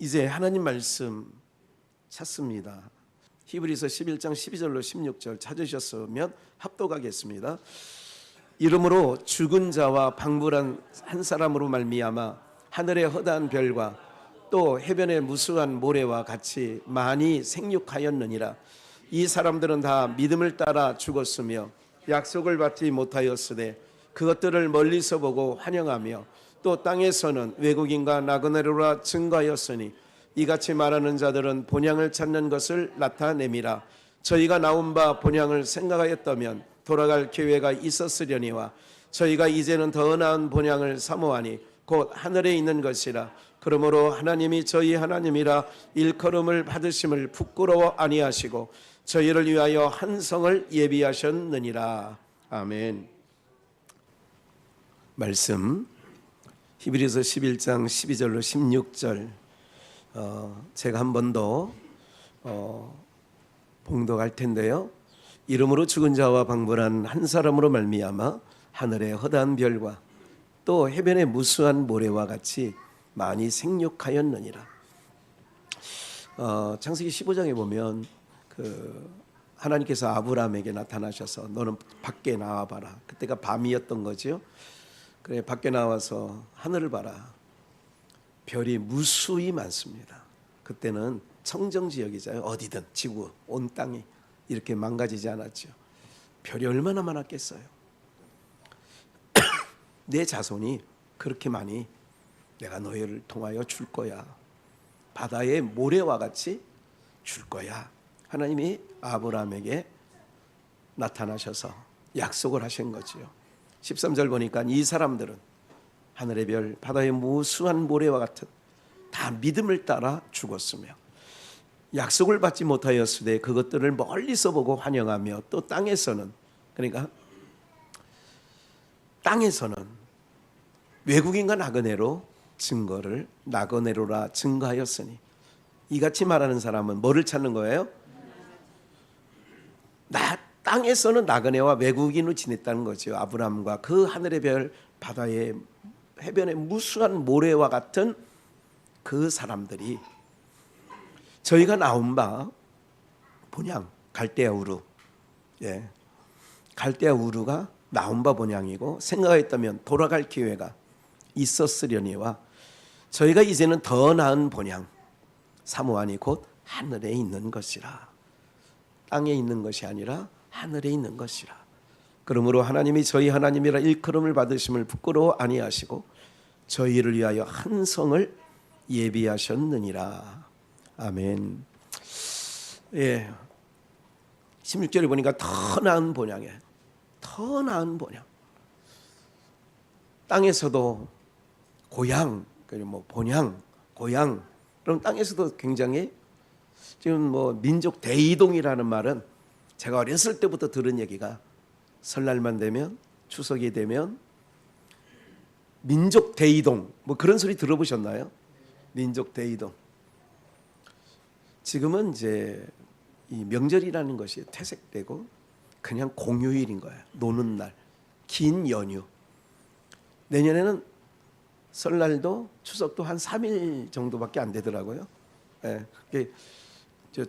이제 하나님 말씀 찾습니다. 히브리서 11장 12절로 16절 찾으셨으면 합독하겠습니다. 이러므로 죽은 자와 방불한 한 사람으로 말미암아 하늘의 허다한 별과 또 해변의 무수한 모래와 같이 많이 생육하였느니라. 이 사람들은 다 믿음을 따라 죽었으며 약속을 받지 못하였으되 그것들을 멀리서 보고 환영하며 또 땅에서는 외국인과 나그네로라 증거하였으니 이같이 말하는 자들은 본향을 찾는 것을 나타내미라. 저희가 나온 바 본향을 생각하였다면 돌아갈 기회가 있었으려니와 저희가 이제는 더 나은 본향을 사모하니 곧 하늘에 있는 것이라. 그러므로 하나님이 저희 하나님이라 일컬음을 받으심을 부끄러워 아니하시고 저희를 위하여 한 성을 예비하셨느니라. 아멘. 말씀 히브리서 11장 12절로 16절 제가 한 번 더 봉독할 텐데요. 이름으로 죽은 자와 방불한 한 사람으로 말미암아 하늘의 허다한 별과 또 해변의 무수한 모래와 같이 많이 생육하였느니라. 창세기 15장에 보면 하나님께서 아브라함에게 나타나셔서 너는 밖에 나와봐라. 그때가 밤이었던 거죠. 그래 밖에 나와서 하늘을 봐라. 별이 무수히 많습니다. 그때는 청정지역이잖아요. 어디든 지구 온 땅이 이렇게 망가지지 않았죠. 별이 얼마나 많았겠어요. 내 자손이 그렇게 많이 내가 너희를 통하여 줄 거야. 바다의 모래와 같이 줄 거야. 하나님이 아브라함에게 나타나셔서 약속을 하신 거지요. 13절 보니까 이 사람들은 하늘의 별, 바다의 무수한 모래와 같은 다 믿음을 따라 죽었으며 약속을 받지 못하였으되 그것들을 멀리서 보고 환영하며 또 땅에서는, 그러니까 땅에서는 외국인과 나그네로 나그네로라 증거하였으니 이같이 말하는 사람은 뭐를 찾는 거예요? 땅에서는 나그네와 외국인으로 지냈다는 거죠. 아브라함과 그 하늘의 별, 바다의 해변의 무수한 모래와 같은 그 사람들이 저희가 나온 바 본향 갈대아 우루, 갈대아 우루가 나온 바 본향이고 생각했다면 돌아갈 기회가 있었으려니와 저희가 이제는 더 나은 본향 사모하니 곧 하늘에 있는 것이라. 땅에 있는 것이 아니라 하늘에 있는 것이라. 그러므로 하나님이 저희 하나님이라 일컬음을 받으심을 부끄러워 아니하시고 저희를 위하여 한 성을 예비하셨느니라. 아멘. 16절에 보니까 더 나은 본향에, 더 나은 본향. 땅에서도 고향, 본향, 고향. 그럼 땅에서도 굉장히 지금 민족 대이동이라는 말은 제가 어렸을 때부터 들은 얘기가 설날만 되면, 추석이 되면 민족 대이동, 그런 소리 들어보셨나요? 민족 대이동. 지금은 이제 이 명절이라는 것이 퇴색되고 그냥 공휴일인 거예요. 노는 날, 긴 연휴. 내년에는 설날도 추석도 한 3일 정도밖에 안 되더라고요.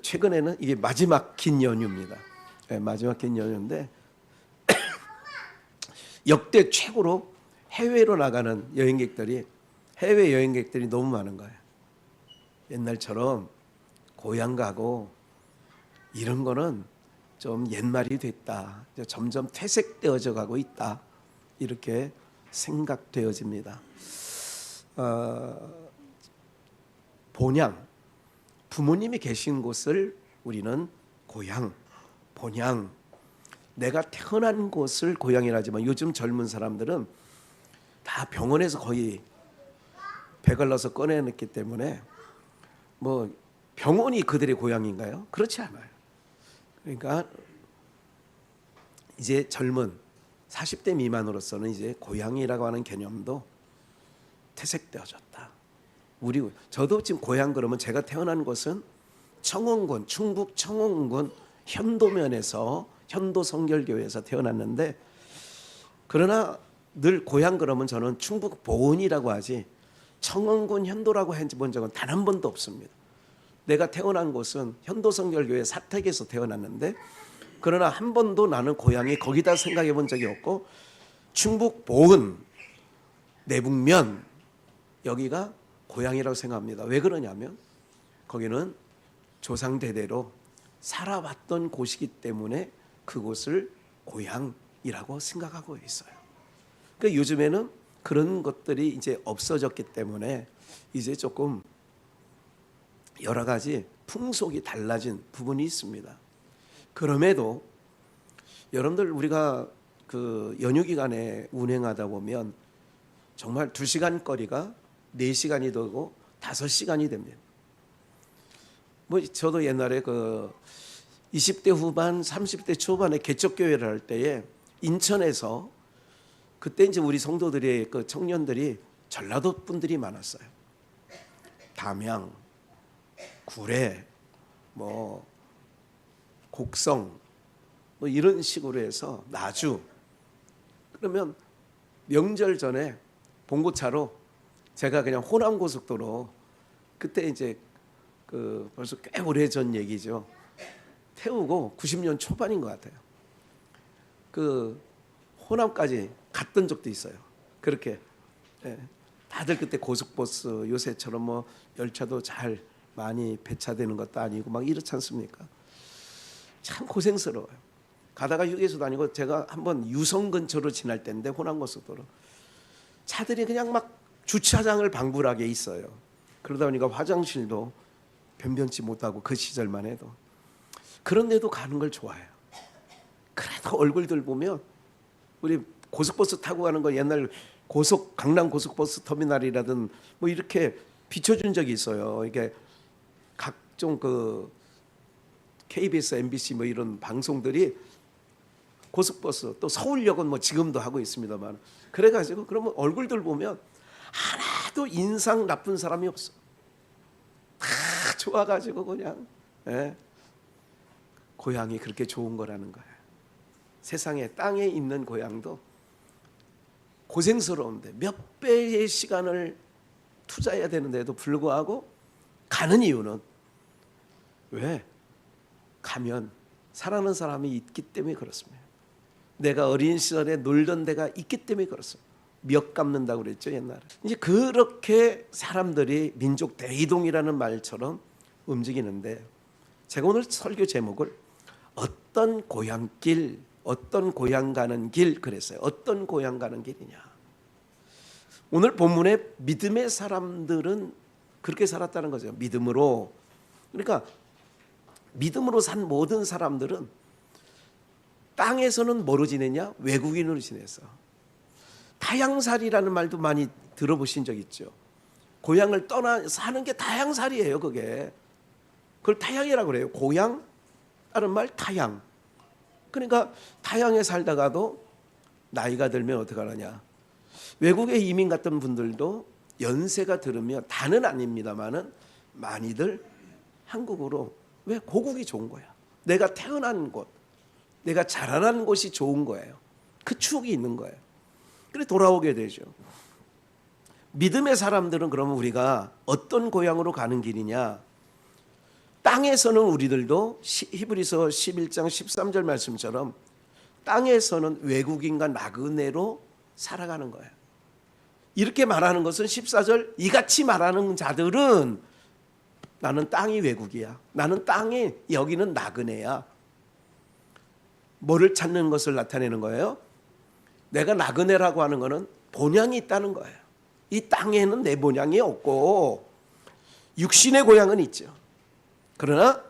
최근에는 이게 마지막 긴 연휴입니다. 마지막 긴 연휴인데 역대 최고로 해외로 나가는 해외 여행객들이 너무 많은 거예요. 옛날처럼 고향 가고 이런 거는 좀 옛말이 됐다. 점점 퇴색되어져 가고 있다. 이렇게 생각되어집니다. 본향, 부모님이 계신 곳을 우리는 고향, 본향, 내가 태어난 곳을 고향이라 하지만 요즘 젊은 사람들은 다 병원에서 거의 배갈라서 꺼내냈기 때문에 병원이 그들의 고향인가요? 그렇지 않아요. 그러니까 이제 젊은 40대 미만으로서는 이제 고향이라고 하는 개념도 퇴색되어졌다. 저도 지금 고향 그러면 제가 태어난 곳은 청원군, 충북 청원군 현도면에서 현도성결교회에서 태어났는데, 그러나 늘 고향 그러면 저는 충북 보은이라고 하지 청원군 현도라고 해본 적은 단 한 번도 없습니다. 내가 태어난 곳은 현도성결교회 사택에서 태어났는데 그러나 한 번도 나는 고향이 거기다 생각해 본 적이 없고 충북 보은 내북면 여기가 고향이라고 생각합니다. 왜 그러냐면 거기는 조상대대로 살아왔던 곳이기 때문에 그곳을 고향이라고 생각하고 있어요. 그러니까 요즘에는 그런 것들이 이제 없어졌기 때문에 이제 조금 여러 가지 풍속이 달라진 부분이 있습니다. 그럼에도 여러분들 우리가 그 연휴 기간에 운행하다 보면 정말 2시간 거리가 4시간이 되고 5시간이 됩니다. 뭐 저도 옛날에 그 20대 후반, 30대 초반에 개척교회를 할 때에 인천에서 그때 이제 우리 성도들의 그 청년들이 전라도 분들이 많았어요. 담양, 구례, 뭐 곡성, 뭐 이런 식으로 해서 나주. 그러면 명절 전에 봉고차로 제가 그냥 호남 고속도로 그때 이제 그 벌써 꽤 오래 전 얘기죠. 태우고 90년 초반인 것 같아요. 그 호남까지 갔던 적도 있어요. 그렇게 다들 그때 고속버스 요새처럼 뭐 열차도 잘 많이 배차되는 것도 아니고 막 이렇지 않습니까? 참 고생스러워요. 가다가 휴게소 다니고 제가 한번 유성 근처로 지날 때인데 호남고속도로 차들이 그냥 막 주차장을 방불하게 있어요. 그러다 보니까 화장실도 변변치 못하고 그 시절만 해도 그런데도 가는 걸 좋아해요. 그래도 얼굴들 보면 우리 고속버스 타고 가는 거 옛날 강남 고속버스 터미널이라든 뭐 이렇게 비춰준 적이 있어요. 이게 각종 그 KBS, MBC 뭐 이런 방송들이 고속버스 또 서울역은 뭐 지금도 하고 있습니다만 그래가지고 그러면 얼굴들 보면 하나도 인상 나쁜 사람이 없어. 다 좋아가지고 그냥 고향이 그렇게 좋은 거라는 거예요. 세상에 땅에 있는 고향도 고생스러운데 몇 배의 시간을 투자해야 되는데도 불구하고 가는 이유는 왜? 가면 사랑하는 사람이 있기 때문에 그렇습니다. 내가 어린 시절에 놀던 데가 있기 때문에 그렇습니다. 멱 감는다고 그랬죠 옛날에. 이제 그렇게 사람들이 민족 대이동이라는 말처럼 움직이는데 제가 오늘 설교 제목을 어떤 고향길, 어떤 고향 가는 길 그랬어요. 어떤 고향 가는 길이냐. 오늘 본문에 믿음의 사람들은 그렇게 살았다는 거죠. 믿음으로. 그러니까 믿음으로 산 모든 사람들은 땅에서는 뭐로 지내냐? 외국인으로 지냈어. 타향살이라는 말도 많이 들어보신 적 있죠. 고향을 떠나 사는 게 타향살이에요. 그게. 그걸 타향이라고 그래요. 고향 다른 말 타향. 그러니까 타향에 살다가도 나이가 들면 어떻게 하느냐. 외국에 이민 갔던 분들도 연세가 들으면 다는 아닙니다만은 많이들 한국으로 왜 고국이 좋은 거야. 내가 태어난 곳, 내가 자라난 곳이 좋은 거예요. 그 추억이 있는 거예요. 그래 돌아오게 되죠. 믿음의 사람들은 그러면 우리가 어떤 고향으로 가는 길이냐. 땅에서는 우리들도 히브리서 11장 13절 말씀처럼 땅에서는 외국인과 나그네로 살아가는 거예요. 이렇게 말하는 것은 14절 이같이 말하는 자들은 나는 땅이 외국이야. 나는 땅이 여기는 나그네야. 뭐를 찾는 것을 나타내는 거예요? 내가 나그네라고 하는 것은 본향이 있다는 거예요. 이 땅에는 내 본향이 없고 육신의 고향은 있죠. 그러나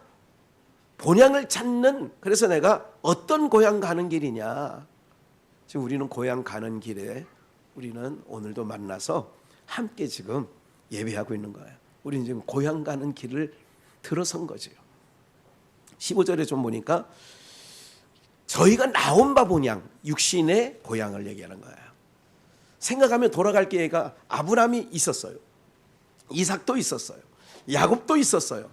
본향을 찾는 그래서 내가 어떤 고향 가는 길이냐. 지금 우리는 고향 가는 길에 우리는 오늘도 만나서 함께 지금 예배하고 있는 거예요. 우리는 지금 고향 가는 길을 들어선 거죠. 15절에 좀 보니까 저희가 나온 바 본향, 육신의 고향을 얘기하는 거예요. 생각하면 돌아갈 기회가 아브라함이 있었어요. 이삭도 있었어요. 야곱도 있었어요.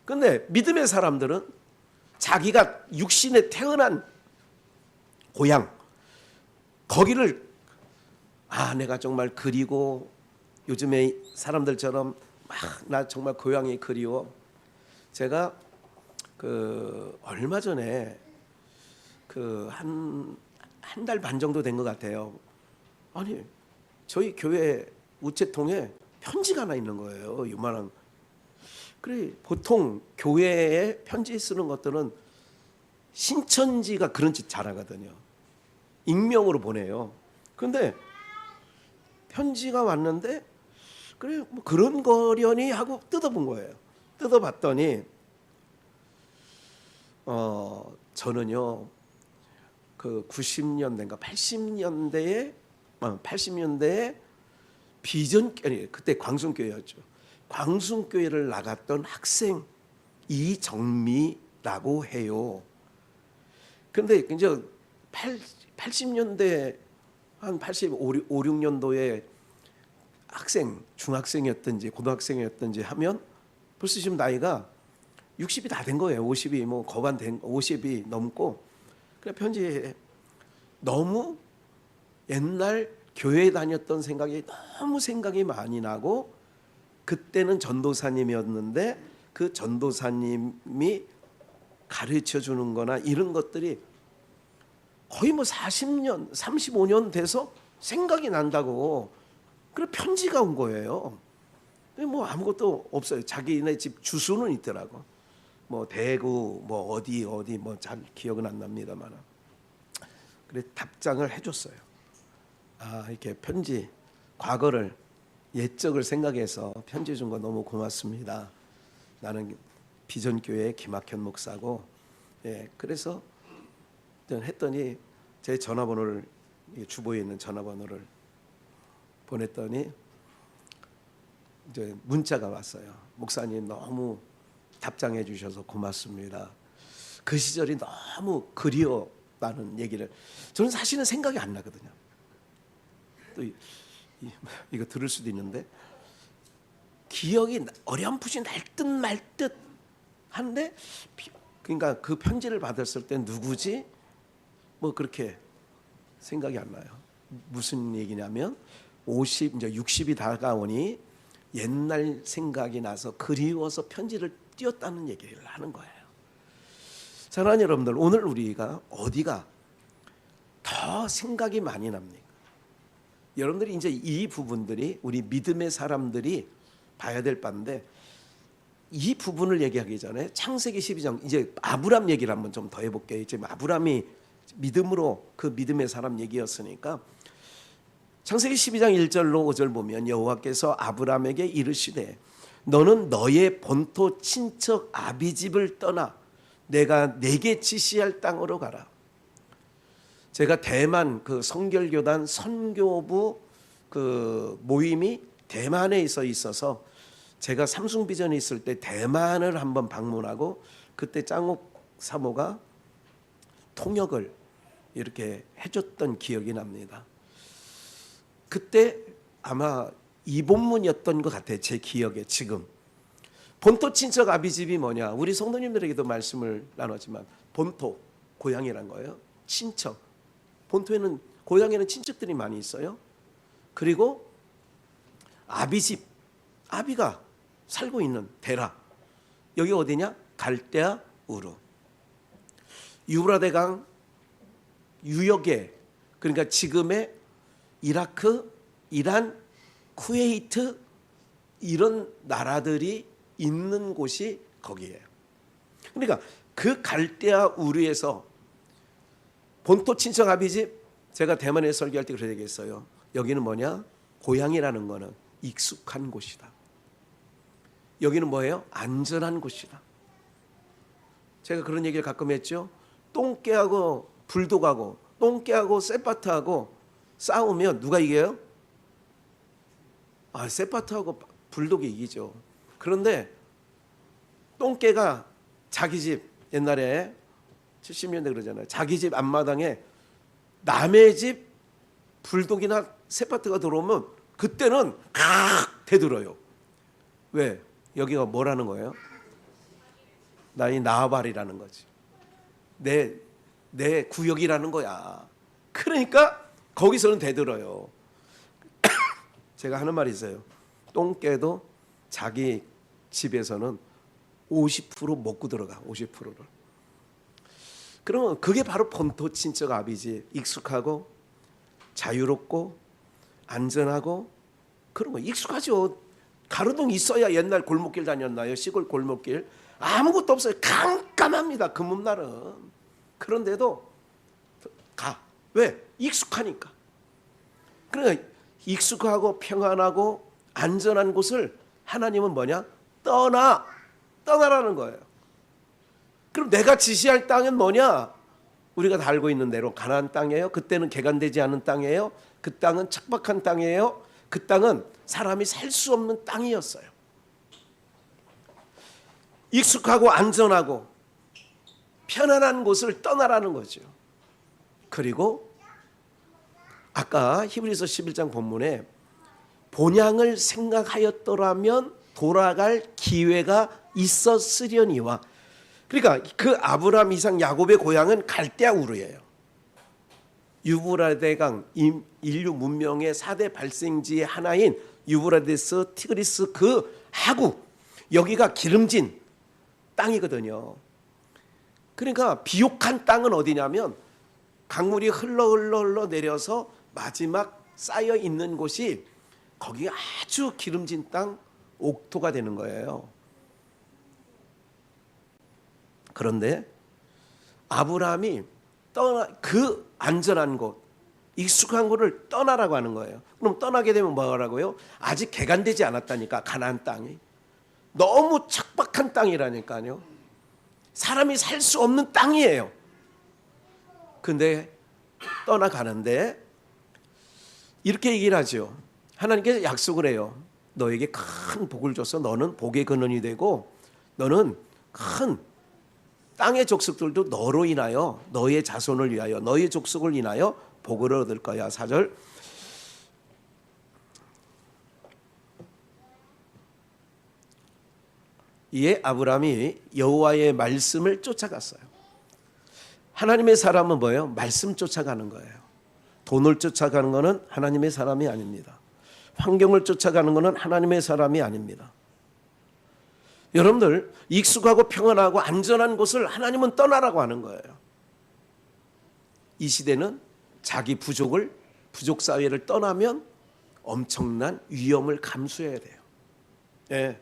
그런데 믿음의 사람들은 자기가 육신에 태어난 고향, 거기를 내가 정말 그리고 요즘에 사람들처럼 막 나 정말 고향이 그리워. 제가 그 얼마 전에 그 한 달 반 정도 된 것 같아요. 아니 저희 교회 우체통에 편지가 하나 있는 거예요. 요만한. 그래 보통 교회에 편지 쓰는 것들은 신천지가 그런 짓 잘하거든요. 익명으로 보내요. 그런데 편지가 왔는데 그래 뭐 그런 거려니 하고 뜯어본 거예요. 뜯어봤더니 저는요 그 90년대인가 80년대에 비전 아니 그때 광순교회였죠. 광순교회를 나갔던 학생 이정미라고 해요. 근데 이제 80년대 한 85, 6년도에 학생, 중학생이었든지 고등학생이었든지 하면 벌써 지금 나이가 60이 다 된 거예요. 50이 뭐 거반 된 50이 넘고. 그래 편지에 너무 옛날 교회 다녔던 생각이 너무 생각이 많이 나고 그때는 전도사님이었는데 그 전도사님이 가르쳐 주는 거나 이런 것들이 거의 뭐 40년, 35년 돼서 생각이 난다고. 그래 편지가 온 거예요. 뭐 아무것도 없어요. 자기네 집 주소는 있더라고. 뭐 대구 뭐 어디 뭐 잘 기억은 안 납니다만. 그래 답장을 해줬어요. 아 이렇게 편지 과거를 옛적을 생각해서 편지 준 거 너무 고맙습니다. 나는 비전교회 김학현 목사고, 예 그래서 했더니 제 전화번호를 주보에 있는 전화번호를 보냈더니 이제 문자가 왔어요. 목사님 너무 답장해 주셔서 고맙습니다. 그 시절이 너무 그리웠다는 얘기를 저는 사실은 생각이 안 나거든요. 또 이거 들을 수도 있는데 기억이 어렴풋이 날 듯 말 듯 한데 그러니까 그 편지를 받았을 때 누구지? 뭐 그렇게 생각이 안 나요. 무슨 얘기냐면 50 이제 60이 다가오니 옛날 생각이 나서 그리워서 편지를 띄웠다는 얘기를 하는 거예요. 사랑하는 여러분들, 오늘 우리가 어디가 더 생각이 많이 납니까? 여러분들이 이제 이 부분들이 우리 믿음의 사람들이 봐야 될 바인데 이 부분을 얘기하기 전에 창세기 12장 이제 아브람 얘기를 한번 좀 더 해볼게요. 지금 아브람이 믿음으로 그 믿음의 사람 얘기였으니까 창세기 12장 1절로 5절 보면 여호와께서 아브람에게 이르시되 너는 너의 본토 친척 아비집을 떠나 내가 네게 지시할 땅으로 가라. 제가 대만 그 성결교단 선교부 그 모임이 대만에 있어서 제가 삼숭비전에 있을 때 대만을 한번 방문하고 그때 짱옥 사모가 통역을 이렇게 해줬던 기억이 납니다. 그때 아마 이 본문이었던 것 같아요. 제 기억에 지금. 본토 친척 아비집이 뭐냐. 우리 성도님들에게도 말씀을 나눴지만 본토, 고향이란 거예요. 친척. 본토에는 고향에는 친척들이 많이 있어요. 그리고 아비집, 아비가 살고 있는 데라. 여기 어디냐? 갈대아 우르. 유브라데강 유역에 그러니까 지금의 이라크, 이란, 쿠웨이트 이런 나라들이 있는 곳이 거기예요. 그러니까 그 갈대아 우르에서 본토 친척 아비집 제가 대만에 설교할 때 그렇게 얘기했어요. 여기는 뭐냐? 고향이라는 거는 익숙한 곳이다. 여기는 뭐예요? 안전한 곳이다. 제가 그런 얘기를 가끔 했죠. 똥개하고 불독하고 똥개하고 세파트하고 싸우면 누가 이겨요? 세파트하고 불독이 이기죠. 그런데 똥개가 자기 집 옛날에 70년대 그러잖아요. 자기 집 앞마당에 남의 집 불독이나 세파트가 들어오면 그때는 대들어요. 왜? 여기가 뭐라는 거예요? 나의 나발이라는 거지. 내 구역이라는 거야. 그러니까 거기서는 대들어요. 제가 하는 말이 있어요. 똥개도 자기 집에서는 50% 먹고 들어가. 50%를. 그러면 그게 바로 본토 친척 아비지. 익숙하고 자유롭고 안전하고 그런 거 익숙하죠. 가로등 있어야 옛날 골목길 다녔나요? 시골 골목길 아무것도 없어요. 깜깜합니다. 금음날은. 그런데도 가. 왜? 익숙하니까. 그러니까 익숙하고 평안하고 안전한 곳을 하나님은 뭐냐? 떠나라는 거예요. 그럼 내가 지시할 땅은 뭐냐? 우리가 다 알고 있는 대로 가나안 땅이에요. 그때는 개간되지 않은 땅이에요. 그 땅은 척박한 땅이에요. 그 땅은 사람이 살 수 없는 땅이었어요. 익숙하고 안전하고 편안한 곳을 떠나라는 거죠. 그리고 아까 히브리서 11장 본문에 본향을 생각하였더라면 돌아갈 기회가 있었으려니와, 그러니까 그 아브라함, 이삭, 야곱의 고향은 갈대아 우르예요. 유브라데강, 인류 문명의 4대 발생지의 하나인 유브라데스, 티그리스 그 하구, 여기가 기름진 땅이거든요. 그러니까 비옥한 땅은 어디냐면 강물이 흘러 내려서 마지막 쌓여 있는 곳이 거기가 아주 기름진 땅, 옥토가 되는 거예요. 그런데 아브라함이 그 안전한 곳, 익숙한 곳을 떠나라고 하는 거예요. 그럼 떠나게 되면 뭐라고요? 아직 개간되지 않았다니까. 가나안 땅이 너무 척박한 땅이라니까요. 사람이 살 수 없는 땅이에요. 근데 떠나가는데 이렇게 얘기를 하죠. 하나님께서 약속을 해요. 너에게 큰 복을 줘서 너는 복의 근원이 되고 너는 큰 땅의 족속들도 너로 인하여, 너의 자손을 위하여, 너의 족속을 인하여 복을 얻을 거야. 4절. 이에 아브라함이 여호와의 말씀을 쫓아갔어요. 하나님의 사람은 뭐예요? 말씀 쫓아가는 거예요. 돈을 쫓아가는 것은 하나님의 사람이 아닙니다. 환경을 쫓아가는 것은 하나님의 사람이 아닙니다. 여러분들 익숙하고 평안하고 안전한 곳을 하나님은 떠나라고 하는 거예요. 이 시대는 자기 부족 사회를 떠나면 엄청난 위험을 감수해야 돼요. 예.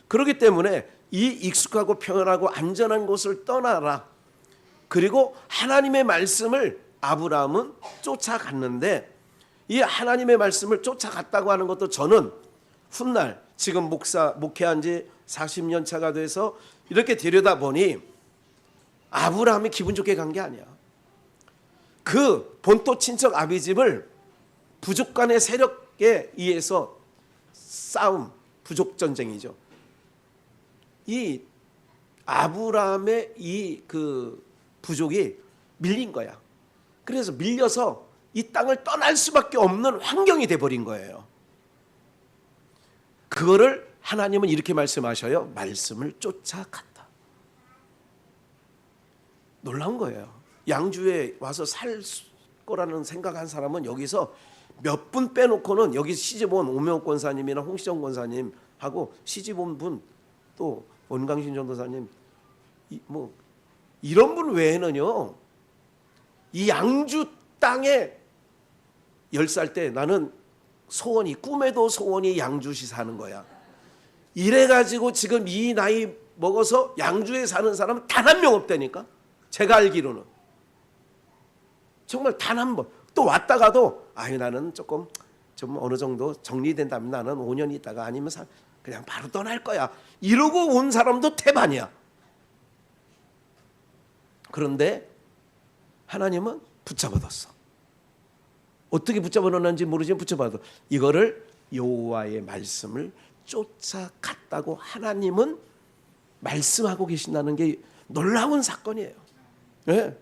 그렇기 때문에 이 익숙하고 평안하고 안전한 곳을 떠나라. 그리고 하나님의 말씀을 아브라함은 쫓아갔는데, 이 하나님의 말씀을 쫓아갔다고 하는 것도 저는 훗날 지금 목회한 지 40년 차가 돼서 이렇게 들여다보니 아브라함이 기분 좋게 간 게 아니야. 그 본토 친척 아비집을 부족 간의 세력에 의해서 싸움, 부족 전쟁이죠. 이 아브라함의 이 그 부족이 밀린 거야. 그래서 밀려서 이 땅을 떠날 수밖에 없는 환경이 돼버린 거예요. 그거를 하나님은 이렇게 말씀하셔요. 말씀을 쫓아갔다. 놀라운 거예요. 양주에 와서 살 거라는 생각한 사람은 여기서 몇 분 빼놓고는, 여기 시집온 오명옥 권사님이나 홍시정 권사님하고 시집온 분, 또 원강신 전도사님, 뭐 이런 분 외에는요, 이 양주 땅에 10살 때 나는 소원이, 꿈에도 소원이 양주시 사는 거야. 이래가지고 지금 이 나이 먹어서 양주에 사는 사람은 단 한 명 없다니까. 제가 알기로는 정말 단 한 번. 또 왔다가도 아유 나는 조금 좀 어느 정도 정리된다면 나는 5년 있다가 아니면 그냥 바로 떠날 거야. 이러고 온 사람도 태반이야. 그런데 하나님은 붙잡아뒀어. 어떻게 붙잡아놓는지 모르지만 붙잡아둬. 이거를 여호와의 말씀을 쫓아갔다고 하나님은 말씀하고 계신다는 게 놀라운 사건이에요. 네.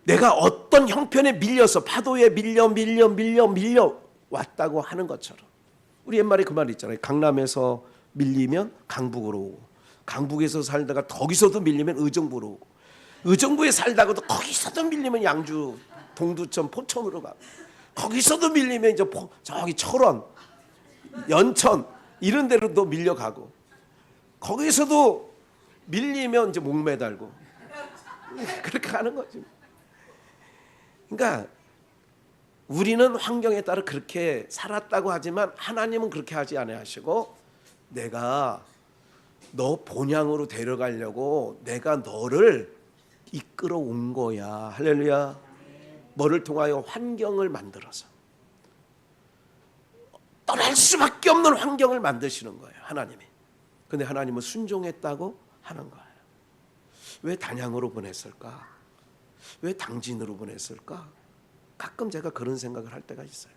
내가 어떤 형편에 밀려서 파도에 밀려 왔다고 하는 것처럼, 우리 옛말에 그 말 있잖아요. 강남에서 밀리면 강북으로 오고, 강북에서 살다가 거기서도 밀리면 의정부로 오고, 의정부에 살다가도 거기서도 밀리면 양주, 동두천, 포천으로 가고, 거기서도 밀리면 이제 저기 철원, 연천 이런 데로도 밀려가고, 거기서도 밀리면 이제 목매달고 그렇게 하는 거죠. 그러니까 우리는 환경에 따라 그렇게 살았다고 하지만 하나님은 그렇게 하지 아니하시고, 내가 너 본향으로 데려가려고 내가 너를 이끌어 온 거야. 할렐루야. 뭐를 통하여? 환경을 만들어서. 떠날 수밖에 없는 환경을 만드시는 거예요, 하나님이. 근데 하나님은 순종했다고 하는 거예요. 왜 단양으로 보냈을까? 왜 당진으로 보냈을까? 가끔 제가 그런 생각을 할 때가 있어요.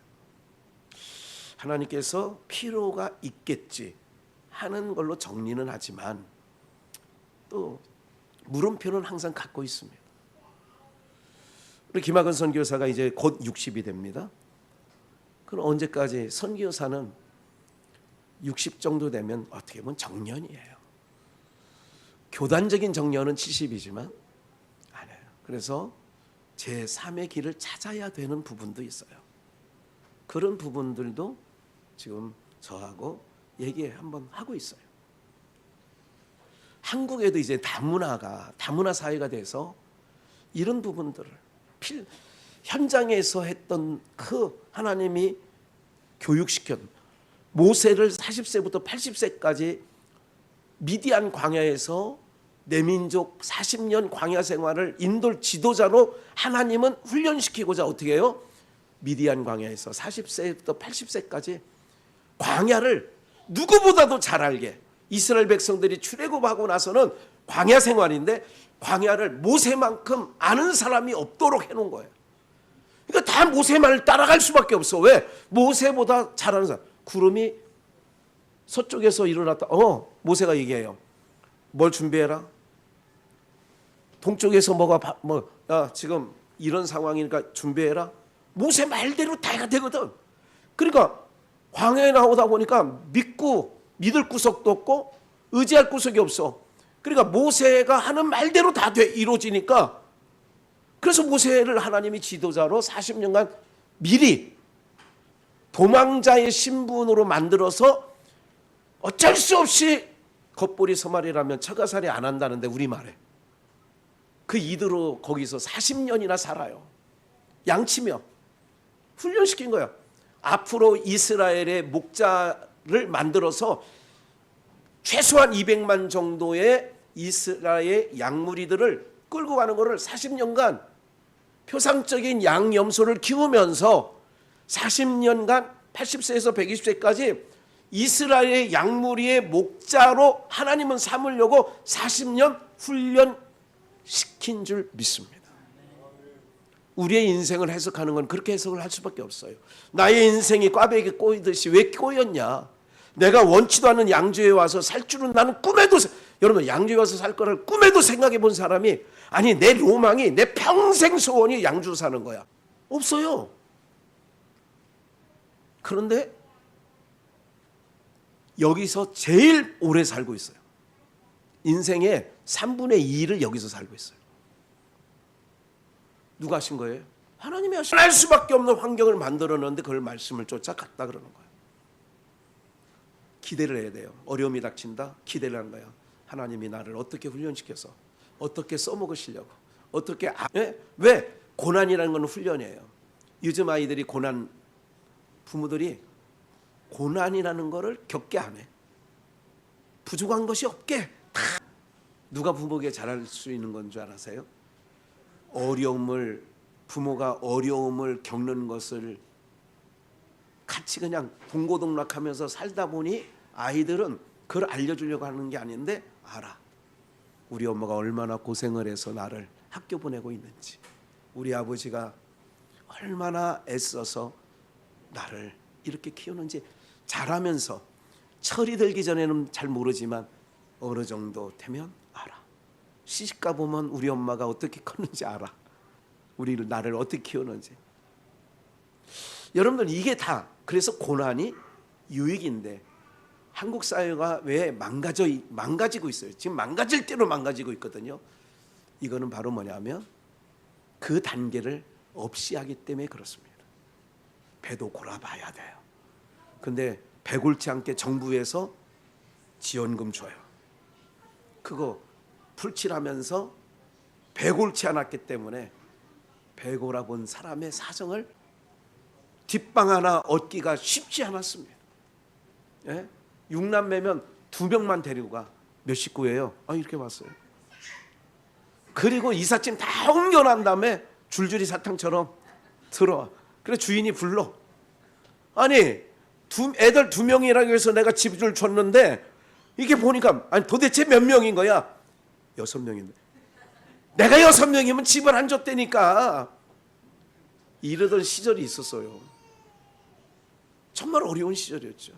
하나님께서 필요가 있겠지 하는 걸로 정리는 하지만 또 물음표는 항상 갖고 있습니다. 우리 김학은 선교사가 이제 곧 60이 됩니다. 그럼 언제까지? 선교사는 60 정도 되면 어떻게 보면 정년이에요. 교단적인 정년은 70이지만 아니에요. 그래서 제3의 길을 찾아야 되는 부분도 있어요. 그런 부분들도 지금 저하고 얘기 한번 하고 있어요. 한국에도 이제 다문화 사회가 돼서 이런 부분들을 현장에서 했던 그 하나님이 교육시켰던 모세를 40세부터 80세까지 미디안 광야에서 내 민족 40년 광야 생활을 인도 지도자로 하나님은 훈련시키고자 어떻게 해요? 미디안 광야에서 40세부터 80세까지 광야를 누구보다도 잘 알게, 이스라엘 백성들이 출애굽하고 나서는 광야 생활인데 광야를 모세만큼 아는 사람이 없도록 해놓은 거예요. 그러니까 다 모세 말을 따라갈 수밖에 없어. 왜? 모세보다 잘하는 사람. 구름이 서쪽에서 일어났다. 모세가 얘기해요. 뭘 준비해라. 동쪽에서 지금 이런 상황이니까 준비해라. 모세 말대로 다 되거든. 그러니까 광야에 나오다 보니까 믿을 구석도 없고 의지할 구석이 없어. 그러니까 모세가 하는 말대로 다 이루어지니까, 그래서 모세를 하나님이 지도자로 40년간 미리 도망자의 신분으로 만들어서 어쩔 수 없이 겉보리 서말이라면 처가살이 안 한다는데 우리말에 그 이대로 거기서 40년이나 살아요. 양치며 훈련시킨 거야. 앞으로 이스라엘의 목자를 만들어서 최소한 200만 정도의 이스라엘 양무리들을 끌고 가는 것을 40년간 표상적인 양염소를 키우면서 40년간 80세에서 120세까지 이스라엘의 양무리의 목자로 하나님은 삼으려고 40년 훈련시킨 줄 믿습니다. 우리의 인생을 해석하는 건 그렇게 해석을 할 수밖에 없어요. 나의 인생이 꽈배기 꼬이듯이 왜 꼬였냐? 내가 원치도 않는 양주에 와서 살 줄은 나는 꿈에도, 여러분 양주에 와서 살 거를 꿈에도 생각해 본 사람이, 아니 내 로망이, 내 평생 소원이 양주 사는 거야. 없어요. 그런데 여기서 제일 오래 살고 있어요. 인생의 3분의 2를 여기서 살고 있어요. 누가 하신 거예요? 하나님이 하신 거예요. 할 수밖에 없는 환경을 만들어놨는데 그걸 말씀을 쫓아갔다 그러는 거예요. 기대를 해야 돼요. 어려움이 닥친다? 기대를 하는 거예요. 하나님이 나를 어떻게 훈련시켜서 어떻게 써먹으시려고, 어떻게 왜? 고난이라는 건 훈련이에요. 요즘 아이들이 부모들이 고난이라는 거를 겪게 안 해. 부족한 것이 없게 다. 누가 부모에게 잘할 수 있는 건 줄 아세요? 부모가 어려움을 겪는 것을 같이 그냥 동고동락하면서 살다 보니 아이들은 그걸 알려주려고 하는 게 아닌데 알아. 우리 엄마가 얼마나 고생을 해서 나를 학교 보내고 있는지, 우리 아버지가 얼마나 애써서 나를 이렇게 키우는지 잘하면서, 철이 들기 전에는 잘 모르지만 어느 정도 되면 알아. 시집가 보면 우리 엄마가 어떻게 컸는지 알아. 나를 어떻게 키우는지. 여러분들 이게 다, 그래서 고난이 유익인데 한국 사회가 왜 망가지고 있어요? 지금 망가질 대로 망가지고 있거든요. 이거는 바로 뭐냐면 그 단계를 없이 하기 때문에 그렇습니다. 배도 골아봐야 돼요. 근데 배골치 않게 정부에서 지원금 줘요. 그거 풀칠하면서 배골치 않았기 때문에 배고라 본 사람의 사정을 뒷방 하나 얻기가 쉽지 않았습니다. 예? 6남매면 2명만 데리고 가. 몇 식구예요? 이렇게 왔어요. 그리고 이삿짐 다 옮겨난 다음에 줄줄이 사탕처럼 들어와. 그래 주인이 불러. 아니 애들 2명이라고 해서 내가 집을 줬는데 이게 보니까 도대체 몇 명인 거야? 6명인데 내가 6명이면 집을 안 줬다니까. 이러던 시절이 있었어요. 정말 어려운 시절이었죠.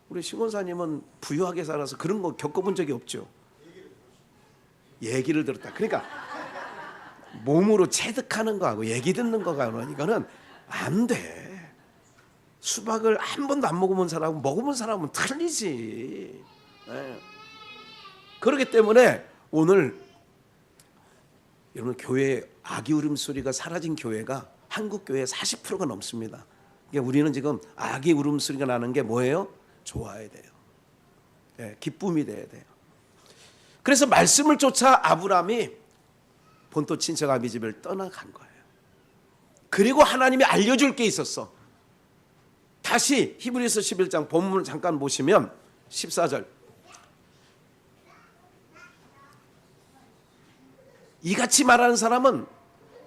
우리 신권사님은 부유하게 살아서 그런 거 겪어본 적이 없죠. 얘기를 들었다. 그러니까 몸으로 체득하는 거하고 얘기 듣는 거하고는 이거는 안 돼. 수박을 한 번도 안 먹어본 사람은 먹어본 사람은 틀리지. 네. 그렇기 때문에 오늘 여러분 교회 아기 울음소리가 사라진 교회가 한국 교회 40%가 넘습니다. 그러니까 우리는 지금 아기 울음소리가 나는 게 뭐예요? 좋아야 돼요. 네, 기쁨이 돼야 돼요. 그래서 말씀을 쫓아 아브라함이 본토 친척 아비 집을 떠나간 거예요. 그리고 하나님이 알려줄 게 있었어. 다시 히브리서 11장 본문을 잠깐 보시면 14절 이같이 말하는 사람은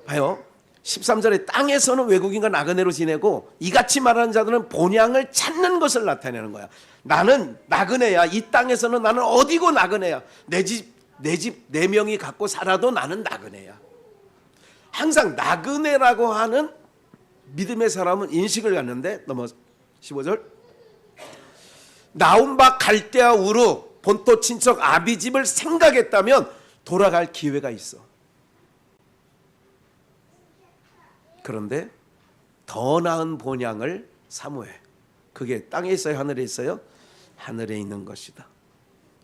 봐요. 13절에 땅에서는 외국인과 나그네로 지내고 이같이 말하는 자들은 본향을 찾는 것을 나타내는 거야. 나는 나그네야. 이 땅에서는 나는 어디고 나그네야. 내 집 내 명이 갖고 살아도 나는 나그네야. 항상 나그네라고 하는 믿음의 사람은 인식을 갖는데 넘어 15절 나온 바 갈대아 우르 본토 친척 아비 집을 생각했다면 돌아갈 기회가 있어. 그런데 더 나은 본향을 사모해. 그게 땅에 있어요? 하늘에 있어요? 하늘에 있는 것이다.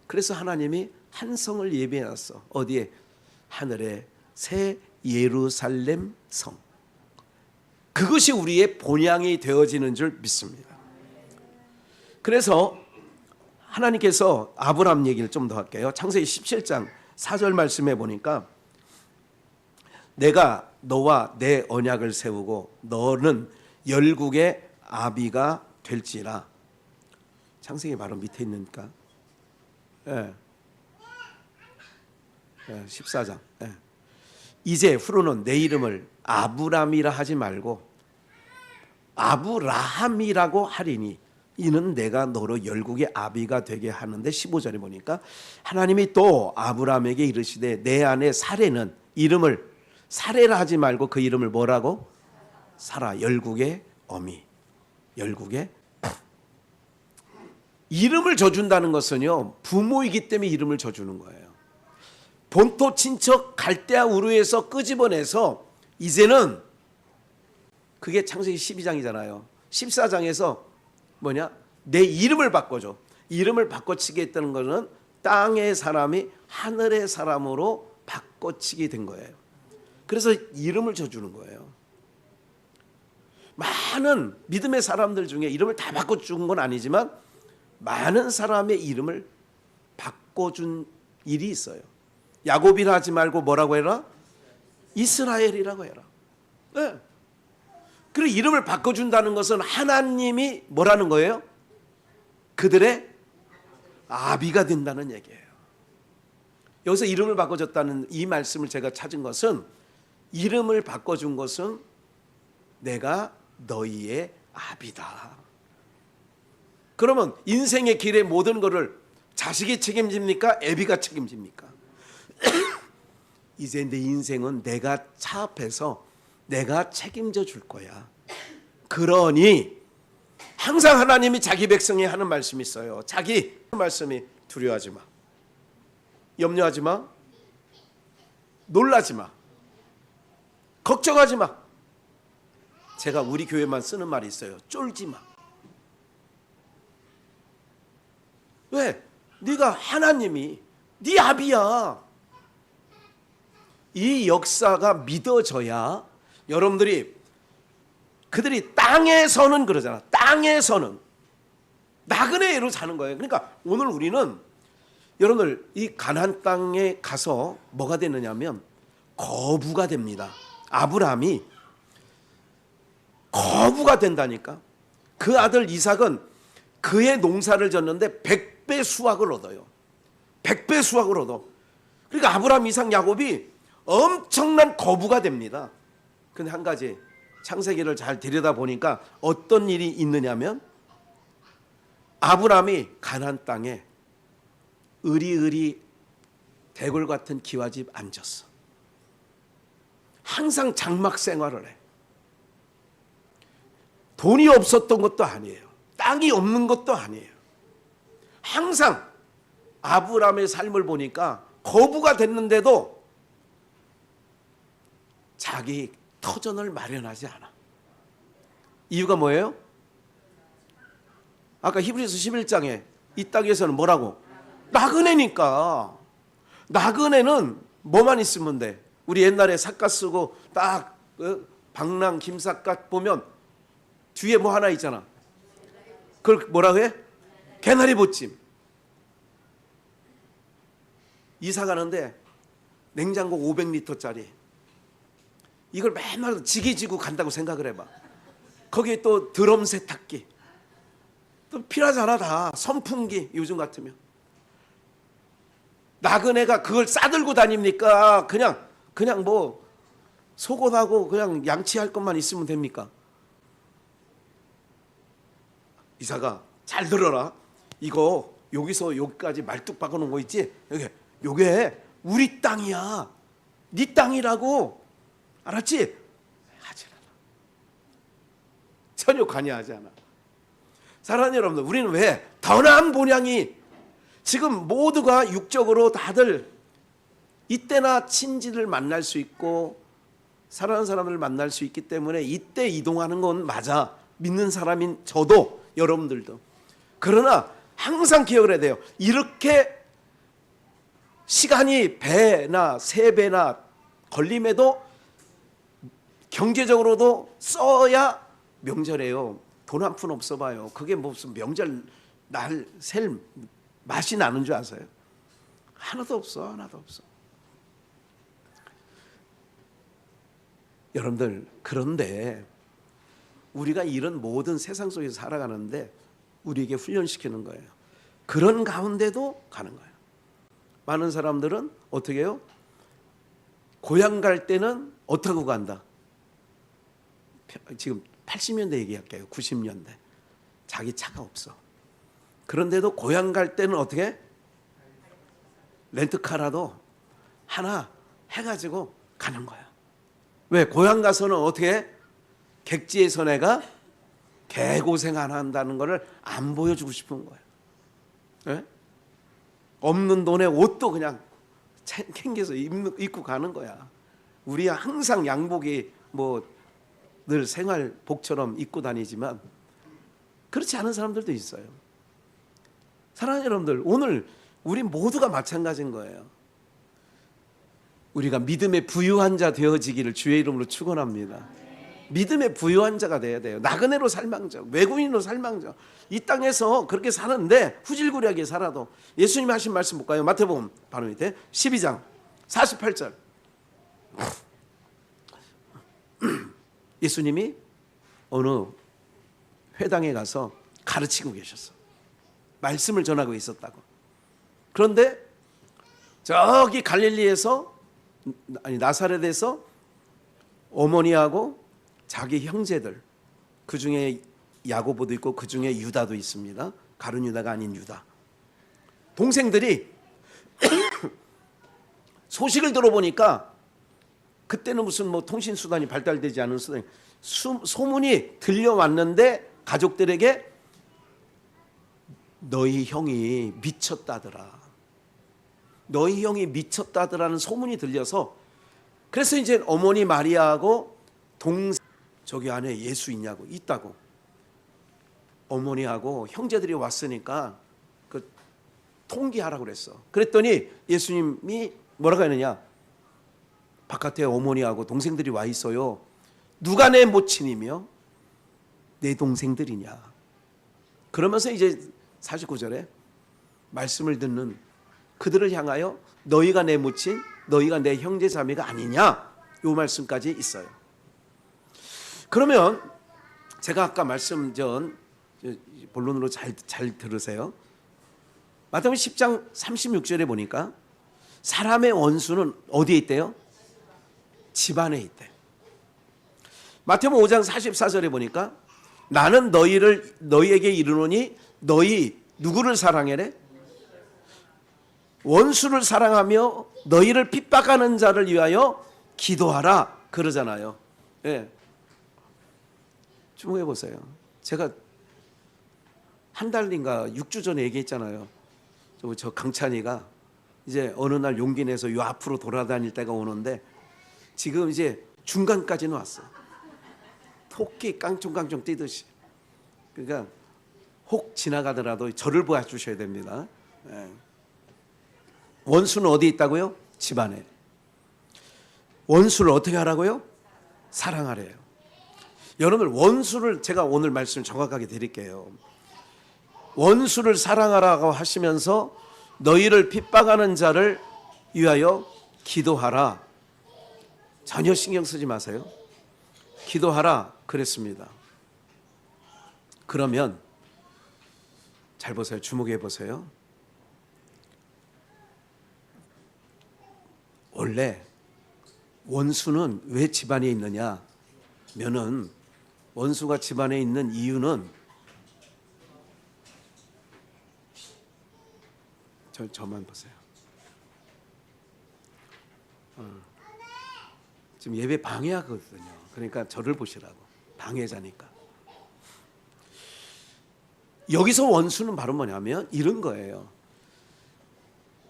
그래서 하나님이 한 성을 예비해놨어. 어디에? 하늘에 새 예루살렘 성. 그것이 우리의 본향이 되어지는 줄 믿습니다. 그래서 하나님께서 아브라함 얘기를 좀 더 할게요. 창세기 17장 4절 말씀해 보니까 내가 너와 내 언약을 세우고 너는 열국의 아비가 될지라. 창세기 바로 밑에 있으니까 14장 이제 후로는 내 이름을 아브람이라 하지 말고 아브라함이라고 하리니 이는 내가 너로 열국의 아비가 되게 하는데 15절에 보니까 하나님이 또 아브라함에게 이르시되 내 아내 사레는 이름을 사레라 하지 말고 그 이름을 뭐라고? 사라. 열국의 어미. 열국의 이름을 져준다는 것은요 부모이기 때문에 이름을 져주는 거예요. 본토 친척 갈대아 우르에서 끄집어내서 이제는 그게 창세기 12장이잖아요. 14장에서 뭐냐? 내 이름을 바꿔줘. 이름을 바꿔치게 했다는 것은 땅의 사람이 하늘의 사람으로 바꿔치게 된 거예요. 그래서 이름을 져주는 거예요. 많은 믿음의 사람들 중에 이름을 다 바꿔준 건 아니지만 많은 사람의 이름을 바꿔준 일이 있어요. 야곱이라 하지 말고 뭐라고 해라? 이스라엘이라고 해라. 네. 그리고 이름을 바꿔준다는 것은 하나님이 뭐라는 거예요? 그들의 아비가 된다는 얘기예요. 여기서 이름을 바꿔줬다는 이 말씀을 제가 찾은 것은 이름을 바꿔준 것은 내가 너희의 아비다. 그러면 인생의 길의 모든 것을 자식이 책임집니까? 애비가 책임집니까? 이제 내 인생은 내가 차 앞에서 내가 책임져 줄 거야. 그러니 항상 하나님이 자기 백성이 하는 말씀이 있어요. 자기 말씀이 두려워하지 마. 염려하지 마. 놀라지 마. 걱정하지 마. 제가 우리 교회만 쓰는 말이 있어요. 쫄지 마. 왜? 네가 하나님이 네 아비야. 이 역사가 믿어져야 여러분들이 그들이 땅에서는 그러잖아. 땅에서는 나그네로 사는 거예요. 그러니까 오늘 우리는 여러분들 이 가나안 땅에 가서 뭐가 되느냐면 거부가 됩니다. 아브라함이 거부가 된다니까. 그 아들 이삭은 그의 농사를 졌는데 100배 수확을 얻어요. 100배 수확을 얻어. 그러니까 아브라함, 이삭, 야곱이 엄청난 거부가 됩니다. 근데 한 가지 창세기를 잘 들여다보니까 어떤 일이 있느냐면 아브라함이 가나안 땅에 으리으리 대궐 같은 기와집 앉았어. 항상 장막 생활을 해. 돈이 없었던 것도 아니에요. 땅이 없는 것도 아니에요. 항상 아브라함의 삶을 보니까 거부가 됐는데도 자기 터전을 마련하지 않아. 이유가 뭐예요? 아까 히브리서 11장에 이 땅에서는 뭐라고? 나그네니까. 나그네는 뭐만 있으면 돼? 우리 옛날에 삿갓 쓰고 딱 방랑 김삿갓 보면 뒤에 뭐 하나 있잖아. 그걸 뭐라고 해? 개나리 보찜. 이사 가는데 냉장고 500리터짜리 이걸 맨날 지게 지고 간다고 생각을 해봐. 거기에 또 드럼 세탁기 또 필요하잖아. 다 선풍기. 요즘 같으면 나그네가 그걸 싸들고 다닙니까? 그냥 뭐 속옷하고 그냥 양치할 것만 있으면 됩니까? 이사가 잘 들어라. 이거 여기서 여기까지 말뚝 박아놓은 거 있지? 요게 우리 땅이야. 네 땅이라고. 알았지? 하지 않아. 전혀 관여하지 않아. 사랑하는 여러분들, 우리는 왜 더 나은 본향이 지금 모두가 육적으로 다들 이때나 친지를 만날 수 있고 사랑하는 사람을 만날 수 있기 때문에 이때 이동하는 건 맞아. 믿는 사람인 저도 여러분들도. 그러나 항상 기억을 해야 돼요. 이렇게 시간이 배나 세 배나 걸림에도 경제적으로도 써야 명절에요. 돈 한 푼 없어 봐요. 그게 무슨 명절 날 셀 맛이 나는 줄 아세요? 하나도 없어. 하나도 없어. 여러분들, 그런데 우리가 이런 모든 세상 속에서 살아가는데 우리에게 훈련시키는 거예요. 그런 가운데도 가는 거예요. 많은 사람들은 어떻게 해요? 고향 갈 때는 어떻게 간다? 지금 80년대 얘기할게요. 90년대. 자기 차가 없어. 그런데도 고향 갈 때는 어떻게? 렌트카라도 하나 해가지고 가는 거야. 왜? 고향 가서는 어떻게 해? 객지에서 내가 개고생 안 한다는 것을 안 보여주고 싶은 거예요. 네? 없는 돈에 옷도 그냥 챙겨서 입고 가는 거야. 우리야 항상 양복이 뭐 늘 생활복처럼 입고 다니지만 그렇지 않은 사람들도 있어요. 사랑하는 여러분들, 오늘 우리 모두가 마찬가지인 거예요. 우리가 믿음의 부유한 자 되어지기를 주의 이름으로 축원합니다. 믿음의 부유한 자가 돼야 돼요. 나그네로 살망정, 외국인으로 살망정. 이 땅에서 그렇게 사는데 후질구리하게 살아도 예수님이 하신 말씀 볼까요? 마태복음 바로 밑에 12장 48절. 예수님이 어느 회당에 가서 가르치고 계셨어. 말씀을 전하고 있었다고. 그런데 저기 갈릴리에서, 아니 나사렛에서 어머니하고 자기 형제들, 그 중에 야고보도 있고 그 중에 유다도 있습니다. 가룟 유다가 아닌 유다. 동생들이 소식을 들어보니까 그때는 무슨 뭐 통신 수단이 발달되지 않은 수단이 소문이 들려왔는데 가족들에게 너희 형이 미쳤다더라. 너희 형이 미쳤다더라는 소문이 들려서 그래서 이제 어머니 마리아하고 동생 저기 안에 예수 있냐고. 있다고. 어머니하고 형제들이 왔으니까 그 통기하라고 그랬어. 그랬더니 예수님이 뭐라고 했느냐? 바깥에 어머니하고 동생들이 와 있어요. 누가 내 모친이며 내 동생들이냐? 그러면서 이제 49절에 말씀을 듣는 그들을 향하여 너희가 내 묻힌 너희가 내 형제 자매가 아니냐, 이 말씀까지 있어요. 그러면 제가 아까 말씀 전 본론으로 잘 들으세요. 마태복음 10장 36절에 보니까 사람의 원수는 어디에 있대요? 집안에 있대. 마태복음 5장 44절에 보니까 나는 너희에게 이르노니 너희 누구를 사랑해래? 원수를 사랑하며 너희를 핍박하는 자를 위하여 기도하라 그러잖아요. 예. 주목해 보세요. 제가 한 달인가 6주 전에 얘기했잖아요. 저 강찬이가 이제 어느 날 용기 내서 요 앞으로 돌아다닐 때가 오는데 지금 이제 중간까지는 왔어. 토끼 깡총깡총 뛰듯이. 그러니까 혹 지나가더라도 저를 보아주셔야 됩니다. 예. 원수는 어디 있다고요? 집안에. 원수를 어떻게 하라고요? 사랑하래요. 여러분, 원수를 제가 오늘 말씀 정확하게 드릴게요. 원수를 사랑하라고 하시면서 너희를 핍박하는 자를 위하여 기도하라. 전혀 신경 쓰지 마세요. 기도하라 그랬습니다. 그러면 잘 보세요. 주목해 보세요. 원래 원수는 왜 집안에 있느냐 면은, 원수가 집안에 있는 이유는 저만 보세요. 지금 예배 방해하거든요. 그러니까 저를 보시라고. 방해자니까. 여기서 원수는 바로 뭐냐면 이런 거예요.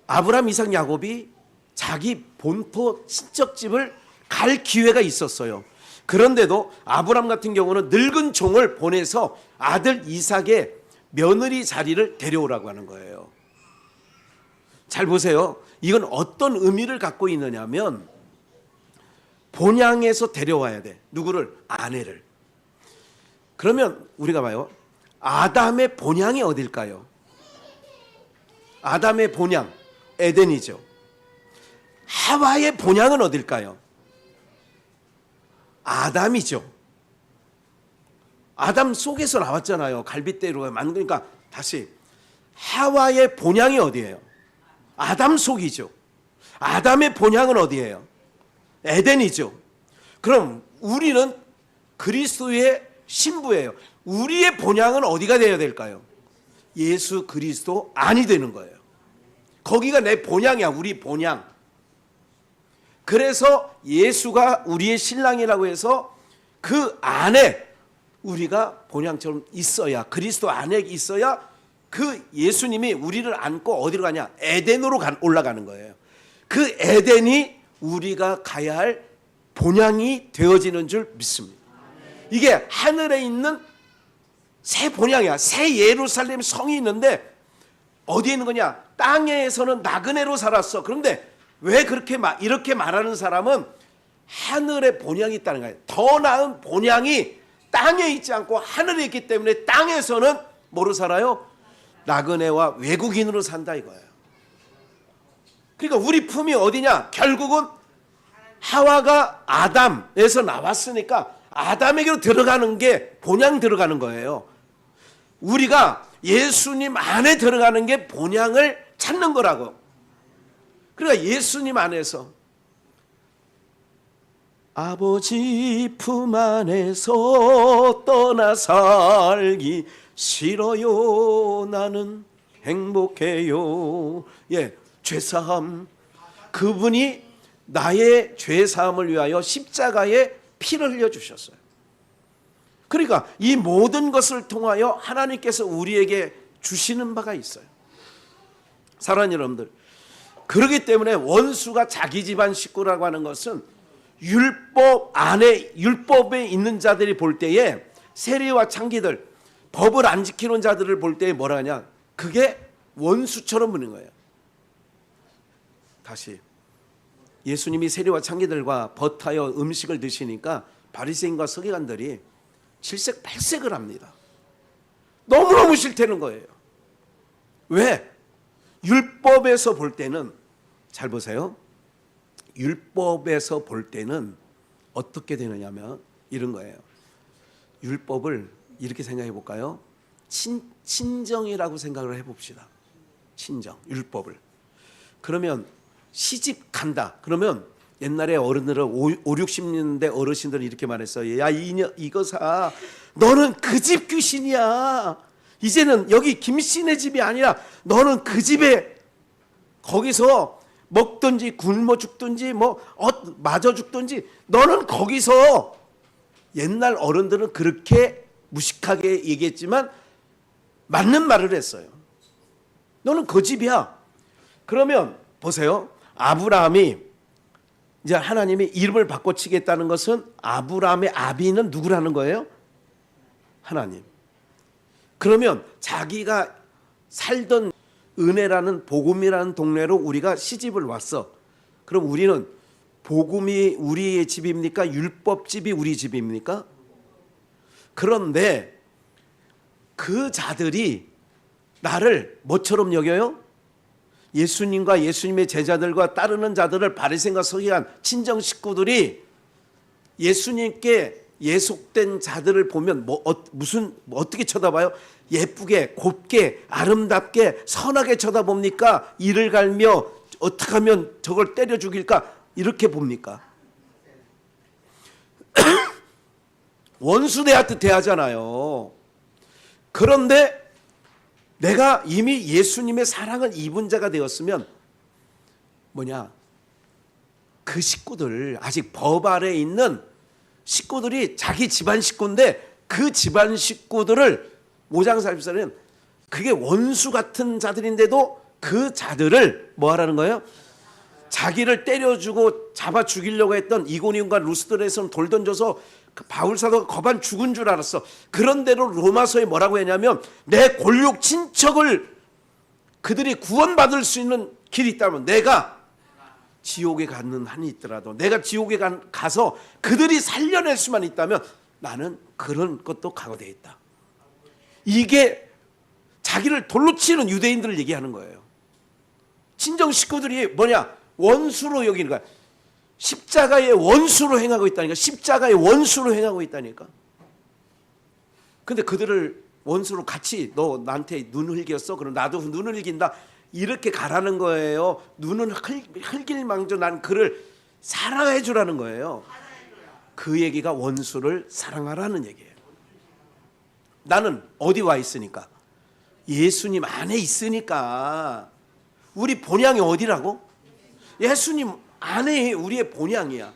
아브라함, 이삭, 야곱이 자기 본토 친척집을 갈 기회가 있었어요. 그런데도 아브라함 같은 경우는 늙은 종을 보내서 아들 이삭의 며느리 자리를 데려오라고 하는 거예요. 잘 보세요. 이건 어떤 의미를 갖고 있느냐면 본향에서 데려와야 돼. 누구를? 아내를. 그러면 우리가 봐요. 아담의 본향이 어딜까요? 아담의 본향 에덴이죠. 하와의 본향은 어딜까요? 아담이죠. 아담 속에서 나왔잖아요. 갈빗대로 만드니까. 다시, 하와의 본향이 어디예요? 아담 속이죠. 아담의 본향은 어디예요? 에덴이죠. 그럼 우리는 그리스도의 신부예요. 우리의 본향은 어디가 되어야 될까요? 예수 그리스도 안이 되는 거예요. 거기가 내 본향이야. 우리 본향. 그래서 예수가 우리의 신랑이라고 해서 그 안에 우리가 본향처럼 있어야, 그리스도 안에 있어야 그 예수님이 우리를 안고 어디로 가냐? 에덴으로 올라가는 거예요. 그 에덴이 우리가 가야 할 본향이 되어지는 줄 믿습니다. 이게 하늘에 있는 새 본향이야. 새 예루살렘 성이 있는데 어디에 있는 거냐? 땅에서는 나그네로 살았어. 그런데 왜 이렇게 말하는 사람은 하늘에 본향이 있다는 거예요. 더 나은 본향이 땅에 있지 않고 하늘에 있기 때문에 땅에서는 뭐로 살아요? 나그네와 외국인으로 산다 이거예요. 그러니까 우리 품이 어디냐? 결국은 하와가 아담에서 나왔으니까 아담에게로 들어가는 게 본향 들어가는 거예요. 우리가 예수님 안에 들어가는 게 본향을 찾는 거라고. 그러니까 예수님 안에서 아버지 품 안에서 떠나 살기 싫어요. 나는 행복해요. 예, 죄사함. 그분이 나의 죄사함을 위하여 십자가에 피를 흘려주셨어요. 그러니까 이 모든 것을 통하여 하나님께서 우리에게 주시는 바가 있어요. 사랑하는 여러분들, 그렇기 때문에 원수가 자기 집안 식구라고 하는 것은 율법 안에, 율법에 있는 자들이 볼 때에 세리와 창기들, 법을 안 지키는 자들을 볼 때에 뭐라 하냐? 그게 원수처럼 보는 거예요. 다시, 예수님이 세리와 창기들과 벗하여 음식을 드시니까 바리새인과 서기관들이 질색팔색을 합니다. 너무너무 싫다는 거예요. 왜? 율법에서 볼 때는, 잘 보세요. 율법에서 볼 때는 어떻게 되느냐면 이런 거예요. 율법을 이렇게 생각해 볼까요? 친정이라고 생각을 해봅시다. 친정, 율법을. 그러면 시집 간다. 그러면 옛날에 어른들은 60년대 어르신들은 이렇게 말했어요. 야, 이거사, 너는 그 집 귀신이야. 이제는 여기 김씨네 집이 아니라 너는 그 집에 거기서 먹든지 굶어 죽든지 맞아 죽든지 너는 거기서. 옛날 어른들은 그렇게 무식하게 얘기했지만 맞는 말을 했어요. 너는 그 집이야. 그러면 보세요. 아브라함이 이제 하나님이 이름을 바꿔치겠다는 것은 아브라함의 아비는 누구라는 거예요? 하나님. 그러면 자기가 살던 은혜라는 복음이라는 동네로 우리가 시집을 왔어. 그럼 우리는 복음이 우리의 집입니까? 율법집이 우리 집입니까? 그런데 그 자들이 나를 뭐처럼 여겨요? 예수님과 예수님의 제자들과 따르는 자들을 바리새인과 서기관 친정 식구들이 예수님께 예속된 자들을 보면 어떻게 쳐다봐요? 예쁘게, 곱게, 아름답게, 선하게 쳐다봅니까? 이를 갈며 어떻게 하면 저걸 때려 죽일까? 이렇게 봅니까? 원수대하듯 대하잖아요. 그런데 내가 이미 예수님의 사랑을 입은 자가 되었으면 그 식구들, 아직 법 아래에 있는 식구들이 자기 집안 식구인데 그 집안 식구들을 모장살피사는 그게 원수 같은 자들인데도 그 자들을 뭐 하라는 거예요? 자기를 때려주고 잡아 죽이려고 했던 이고니온과 루스드레에서는 돌 던져서 그 바울사도가 거반 죽은 줄 알았어. 그런대로 로마서에 뭐라고 했냐면 내 골육 친척을 그들이 구원받을 수 있는 길이 있다면 내가 지옥에 가는 한이 있더라도 내가 지옥에 가서 그들이 살려낼 수만 있다면 나는 그런 것도 각오되어 있다. 이게 자기를 돌로 치는 유대인들을 얘기하는 거예요. 친정 식구들이 원수로 여기는 거야. 십자가의 원수로 행하고 있다니까. 십자가의 원수로 행하고 있다니까. 근데 그들을 원수로 같이 너 나한테 눈 흘겼어? 그럼 나도 눈을 흘긴다. 이렇게 가라는 거예요. 눈은 흘길망저 난 그를 사랑해 주라는 거예요. 그 얘기가 원수를 사랑하라는 얘기예요. 나는 어디 와 있으니까? 예수님 안에 있으니까. 우리 본향이 어디라고? 예수님 안에 우리의 본향이야.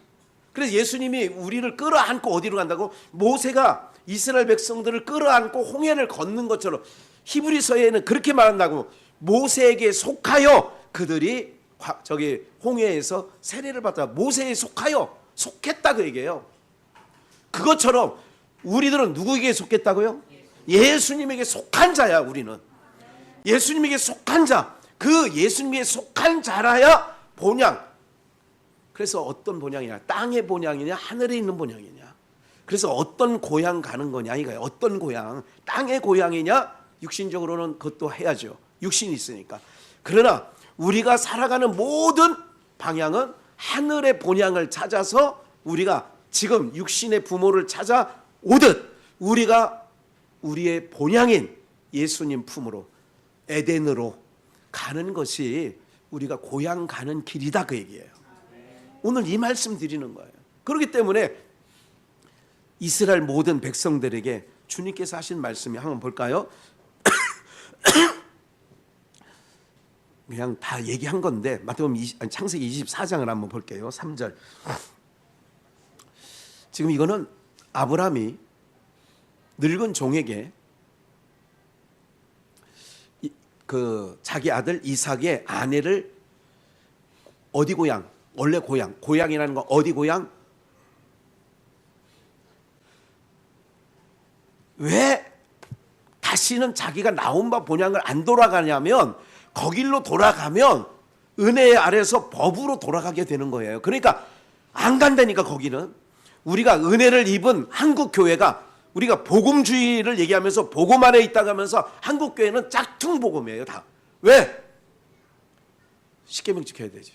그래서 예수님이 우리를 끌어안고 어디로 간다고? 모세가 이스라엘 백성들을 끌어안고 홍해를 걷는 것처럼 히브리서에는 그렇게 말한다고. 모세에게 속하여 그들이 저기 홍해에서 세례를 받다. 모세에 속하여 속했다 그 얘기예요. 그것처럼 우리들은 누구에게 속했다고요? 예수님에게 속한 자야. 우리는 예수님에게 속한 자. 그 예수님에게 속한 자라야 본향. 그래서 어떤 본향이냐? 땅의 본향이냐? 하늘에 있는 본향이냐? 그래서 어떤 고향 가는 거냐 이거예요. 어떤 고향? 땅의 고향이냐? 육신적으로는 그것도 해야죠. 육신이 있으니까. 그러나 우리가 살아가는 모든 방향은 하늘의 본향을 찾아서 우리가 지금 육신의 부모를 찾아오듯 우리가 우리의 본향인 예수님 품으로 에덴으로 가는 것이 우리가 고향 가는 길이다 그 얘기예요. 오늘 이 말씀 드리는 거예요. 그렇기 때문에 이스라엘 모든 백성들에게 주님께서 하신 말씀이 한번 볼까요? 그냥 다 얘기한 건데 마태복음 창세기 24장을 한번 볼게요. 3절. 지금 이거는 아브라함이 늙은 종에게 그 자기 아들 이삭의 아내를 어디 고향? 원래 고향이라는 건 어디 고향? 왜 다시는 자기가 나온 바 본향을 안 돌아가냐면 거길로 돌아가면 은혜 아래서 법으로 돌아가게 되는 거예요. 그러니까 안 간다니까. 거기는 우리가 은혜를 입은 한국 교회가 우리가 복음주의를 얘기하면서 복음 안에 있다고 하면서 한국 교회는 짝퉁 복음이에요. 다 왜? 십계명 지켜야 되죠.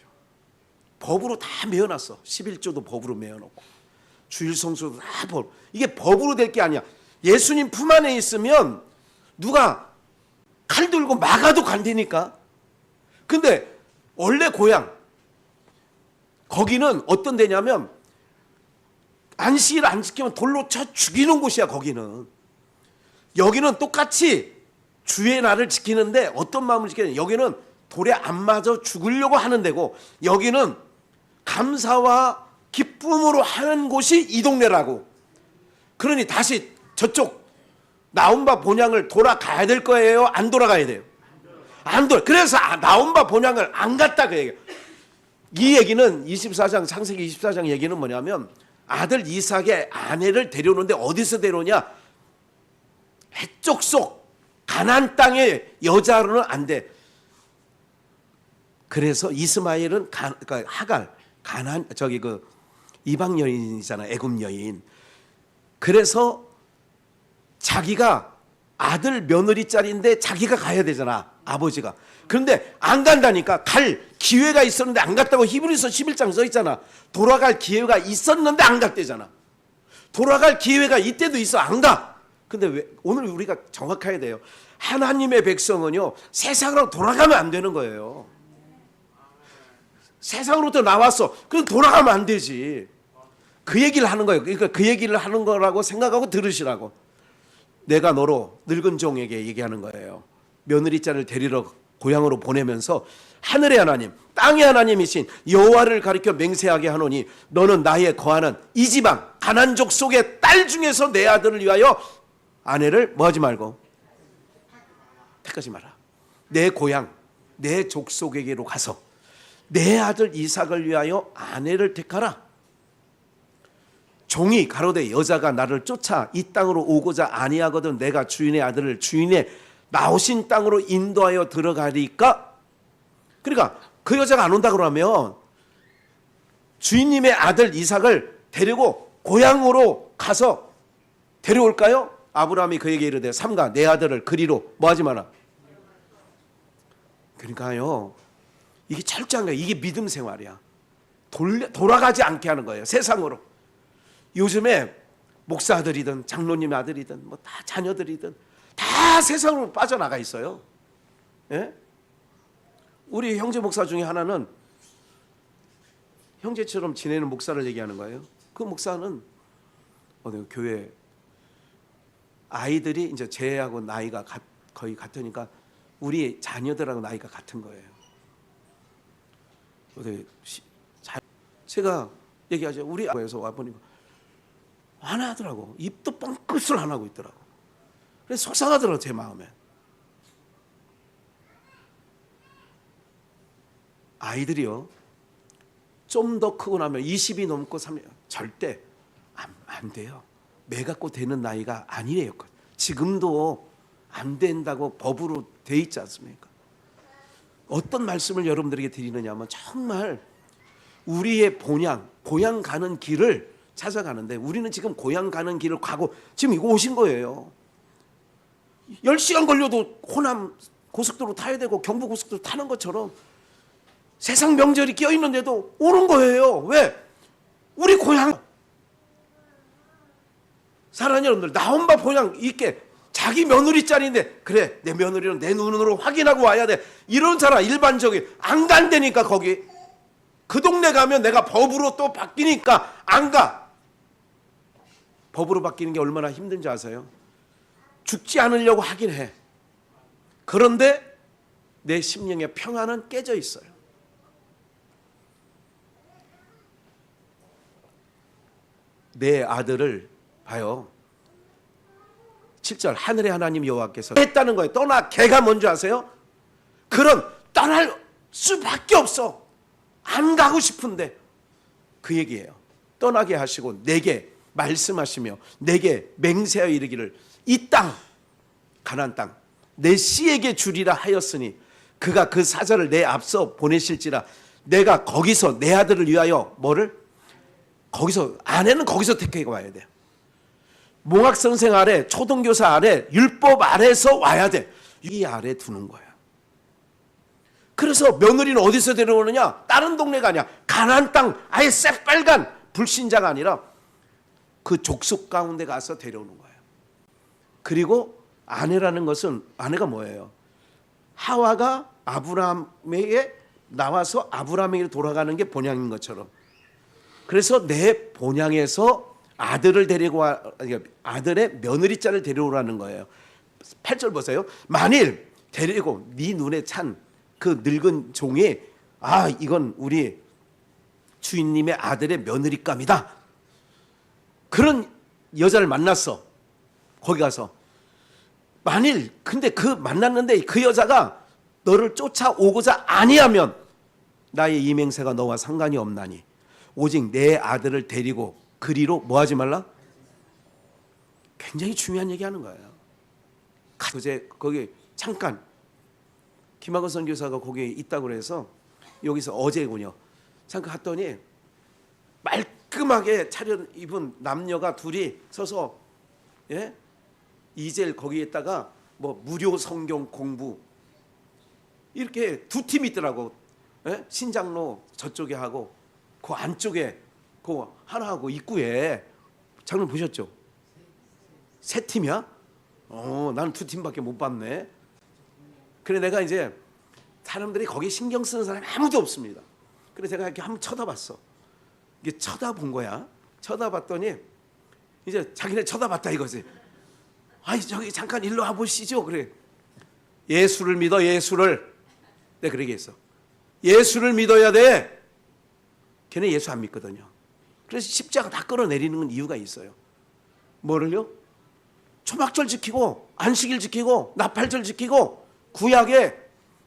법으로 다 메어놨어. 11조도 법으로 메어놓고 주일 성수도 다 법. 이게 법으로 될 게 아니야. 예수님 품 안에 있으면 누가 칼 들고 막아도 간다니까. 근데 원래 고향 거기는 어떤 데냐면 안식일 안 지키면 돌로 쳐 죽이는 곳이야. 거기는. 여기는 똑같이 주의 날을 지키는데 어떤 마음을 지키냐. 여기는 돌에 안 맞아 죽으려고 하는 데고, 여기는 감사와 기쁨으로 하는 곳이 이 동네라고. 그러니 다시 저쪽 나온바 본향을 돌아가야 될 거예요? 안 돌아가야 돼요? 안 돌아. 그래서 나온바 본향을 안 갔다 그 얘기예요. 이 얘기는 24장 창세기 24장 얘기는 뭐냐면 아들 이삭의 아내를 데려오는데 어디서 데려오냐? 해쪽 속 가나안 땅의 여자로는 안 돼. 그래서 이스마엘은 그러니까 하갈 가나안 저기 그 이방 여인이잖아. 애굽 여인. 그래서 자기가 아들 며느리짜리인데 자기가 가야 되잖아. 아버지가. 그런데 안 간다니까. 갈 기회가 있었는데 안 갔다고 히브리서 11장 써 있잖아. 돌아갈 기회가 있었는데 안 갔대잖아. 돌아갈 기회가 이때도 있어. 안 가. 근데 왜 오늘 우리가 정확해야 돼요. 하나님의 백성은요, 세상으로 돌아가면 안 되는 거예요. 세상으로부터 나왔어. 그럼 돌아가면 안 되지. 그 얘기를 하는 거예요. 그러니까 그 얘기를 하는 거라고 생각하고 들으시라고. 내가 너로 늙은 종에게 얘기하는 거예요. 며느리자를 데리러 고향으로 보내면서 하늘의 하나님, 땅의 하나님이신 여호와를 가리켜 맹세하게 하노니 너는 나의 거하는 이 지방 가나안족 속의 딸 중에서 내 아들을 위하여 아내를 뭐하지 말고 택하지 마라. 내 고향, 내 족속에게로 가서 내 아들 이삭을 위하여 아내를 택하라. 종이 가로되 여자가 나를 쫓아 이 땅으로 오고자 아니하거든 내가 주인의 아들을 주인의 나오신 땅으로 인도하여 들어가리까? 그러니까 그 여자가 안 온다 그러면 주인님의 아들 이삭을 데리고 고향으로 가서 데려올까요? 아브라함이 그에게 이르되 삼가 내 아들을 그리로 뭐하지 마라. 그러니까요, 이게 철저한 거야. 이게 믿음 생활이야. 돌아가지 않게 하는 거예요. 세상으로. 요즘에 목사 아들이든 장로님 아들이든 뭐 다 자녀들이든 다 세상으로 빠져나가 있어요. 예? 우리 형제 목사 중에 하나는 형제처럼 지내는 목사를 얘기하는 거예요. 그 목사는 어느 교회 아이들이 이제 쟤하고 나이가 거의 같으니까 우리 자녀들하고 나이가 같은 거예요. 제가 얘기하죠. 우리 아버에서 와보니까 화나더라고. 입도 뻥끗을 안 하고 있더라고. 그래서 속상하더라고 제 마음에. 아이들이요, 좀 더 크고 나면 20이 넘고 30, 절대 안 돼요. 매 갖고 되는 나이가 아니래요. 지금도 안 된다고 법으로 돼 있지 않습니까? 어떤 말씀을 여러분들에게 드리느냐 하면 정말 우리의 본향, 고향 가는 길을 찾아가는데 우리는 지금 고향 가는 길을 가고 지금 이거 오신 거예요. 10시간 걸려도 호남 고속도로 타야 되고 경부 고속도로 타는 것처럼 세상 명절이 끼어 있는데도 오는 거예요. 왜? 우리 고향. 사랑하는 여러분들, 나온 바 본향 있게 자기 며느리짜리인데 그래 내 며느리는 내 눈으로 확인하고 와야 돼. 이런 사람 일반적인 안 간다니까. 거기 그 동네 가면 내가 법으로 또 바뀌니까 안 가. 법으로 바뀌는 게 얼마나 힘든지 아세요? 죽지 않으려고 하긴 해. 그런데 내 심령의 평안은 깨져 있어요. 내 아들을 봐요. 7절 하늘의 하나님 여호와께서 했다는 거예요. 떠나. 걔가 뭔지 아세요? 그런 떠날 수밖에 없어. 안 가고 싶은데 그 얘기예요. 떠나게 하시고 내게 말씀하시며 내게 맹세하여 이르기를 이 땅 가나안 땅 내 씨에게 주리라 하였으니 그가 그 사자를 내 앞서 보내실지라 내가 거기서 내 아들을 위하여 뭐를 거기서 아내는 거기서 택해 와야 돼. 몽학 선생 아래 초등교사 아래 율법 아래서 와야 돼. 이 아래 두는 거야. 그래서 며느리는 어디서 데려오느냐? 다른 동네가 아니야. 가나안 땅, 아예 새빨간 불신자가 아니라 그 족속 가운데 가서 데려오는 거예요. 그리고 아내라는 것은, 아내가 뭐예요? 하와가 아브라함에게 나와서 아브라함에게 돌아가는 게 본향인 것처럼, 그래서 내 본향에서 아들을 데리고 아들의 며느리자를 데려오라는 거예요. 8절 보세요. 만일 데리고 네 눈에 찬 그 늙은 종이, 아, 이건 우리 주인님의 아들의 며느리감이다, 그런 여자를 만났어. 거기 가서 만일 근데 그 만났는데 그 여자가 너를 쫓아오고자 아니하면 나의 이맹세가 너와 상관이 없나니 오직 내 아들을 데리고 그리로 뭐 하지 말라? 굉장히 중요한 얘기하는 거예요. 그제 거기 잠깐 김학원 선교사가 거기 있다고 그래서 여기서 어제군요. 잠깐 갔더니 말끔하게 차려입은 남녀가 둘이 서서, 예? 이젤 거기에다가 뭐 무료 성경 공부 이렇게 두 팀이 있더라고. 예? 신장로 저쪽에 하고 그 안쪽에 그 하나 하고 입구에. 장면 보셨죠? 세 팀이야? 나는 두 팀밖에 못 봤네. 그래 내가 이제 사람들이 거기 신경 쓰는 사람이 아무도 없습니다. 그래서 제가 이렇게 한번 쳐다봤어. 이게 쳐다본 거야. 쳐다봤더니 이제 자기네 쳐다봤다 이거지. 아이 저기 잠깐 일로 와보시죠. 그래. 예수를 믿어, 예수를. 내가 그러게 했어. 예수를 믿어야 돼. 걔네 예수 안 믿거든요. 그래서 십자가 다 끌어내리는 이유가 있어요. 뭐를요? 초막절 지키고 안식일 지키고 나팔절 지키고 구약에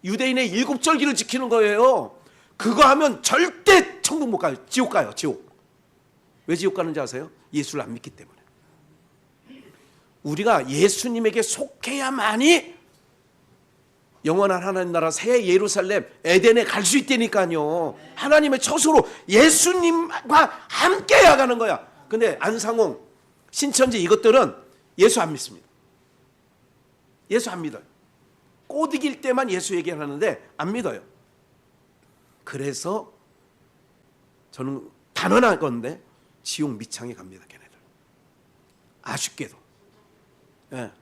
유대인의 7절기를 지키는 거예요. 그거 하면 절대 천국 못 가요. 지옥 가요. 지옥. 왜 지옥 가는지 아세요? 예수를 안 믿기 때문에. 우리가 예수님에게 속해야만이 영원한 하나님 나라 새 예루살렘 에덴에 갈 수 있다니까요. 하나님의 처소로 예수님과 함께야 가는 거야. 근데 안상홍, 신천지 이것들은 예수 안 믿습니다. 예수 안 믿어요. 꼬드길 때만 예수 얘기하는데 안 믿어요. 그래서 저는 단언할 건데 지옥 밑창에 갑니다. 걔네들. 아쉽게도. 예.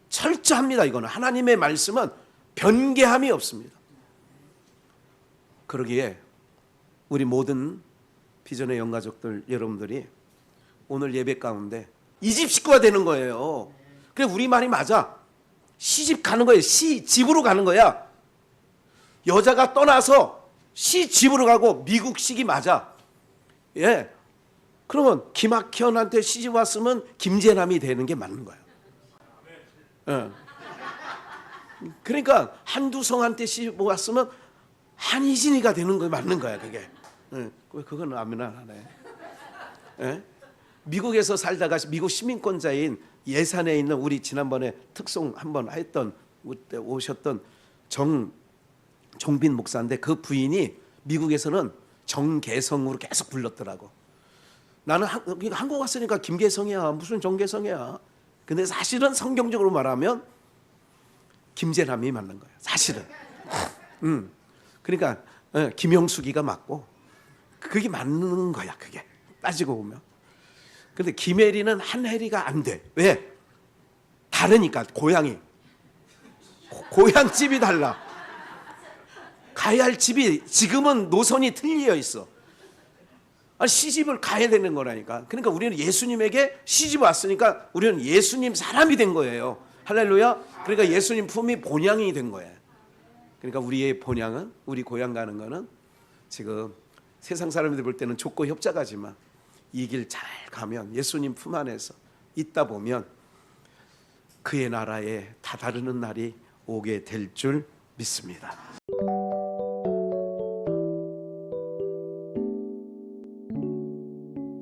철저합니다. 이거는 하나님의 말씀은 변개함이 없습니다. 그러기에 우리 모든 비전의 영가족들 여러분들이 오늘 예배 가운데 이 집 식구가 되는 거예요. 그래 우리 말이 맞아. 시집 가는 거예요. 시집으로 가는 거야. 여자가 떠나서 시집으로 가고 미국식이 맞아. 예. 그러면 김학현한테 시집 왔으면 김재남이 되는 게 맞는 거야. 예. 그러니까 한두성한테 시집 왔으면 한희진이가 되는 거 맞는 거야. 그게. 예. 그건 아멘 안 하네. 예? 미국에서 살다가 미국 시민권자인 예산에 있는 우리 지난번에 특송 한번 했던 그때 오셨던 정빈 목사인데 그 부인이 미국에서는 정계성으로 계속 불렀더라고. 나는 한국 왔으니까 김계성이야. 무슨 정계성이야. 근데 사실은 성경적으로 말하면 김재남이 맞는 거야. 사실은. 그러니까 김영숙이가 맞고 그게 맞는 거야. 그게 따지고 보면. 근데 김혜리는 한혜리가 안 돼. 왜? 다르니까 고향이. 고향집이 달라. 가야 할 집이 지금은 노선이 틀려 있어. 시집을 가야 되는 거라니까. 그러니까 우리는 예수님에게 시집 왔으니까 우리는 예수님 사람이 된 거예요. 할렐루야. 그러니까 예수님 품이 본향이 된 거예요. 그러니까 우리의 본향은, 우리 고향 가는 거는 지금 세상 사람들이 볼 때는 좁고 협착하지만 이 길 잘 가면 예수님 품 안에서 있다 보면 그의 나라에 다다르는 날이 오게 될 줄 믿습니다.